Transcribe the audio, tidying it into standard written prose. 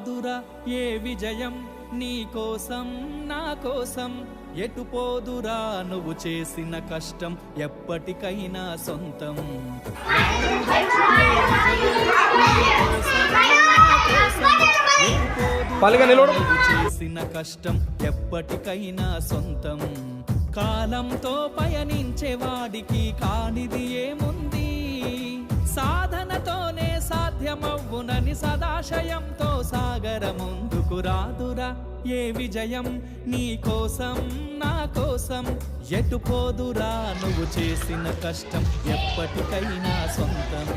రాదురా ఏ విజయం నీ కోసం నా కోసం ఎటు పోదురా నువ్వు చేసిన కష్టం ఎప్పటికైనా సొంతం చేసిన కష్టం ఎప్పటికైనా సొంతం కాలంతో పయనించే వాడికి కానిది ఏముంది సాధనతోనే సాధ్యమవ్వునని సదాశయంతో సాగర ముందుకు రాదురా ఏ విజయం నీ కోసం నా కోసం ఎటు పోదురా నువ్వు చేసిన కష్టం ఎప్పటికైనా సొంతం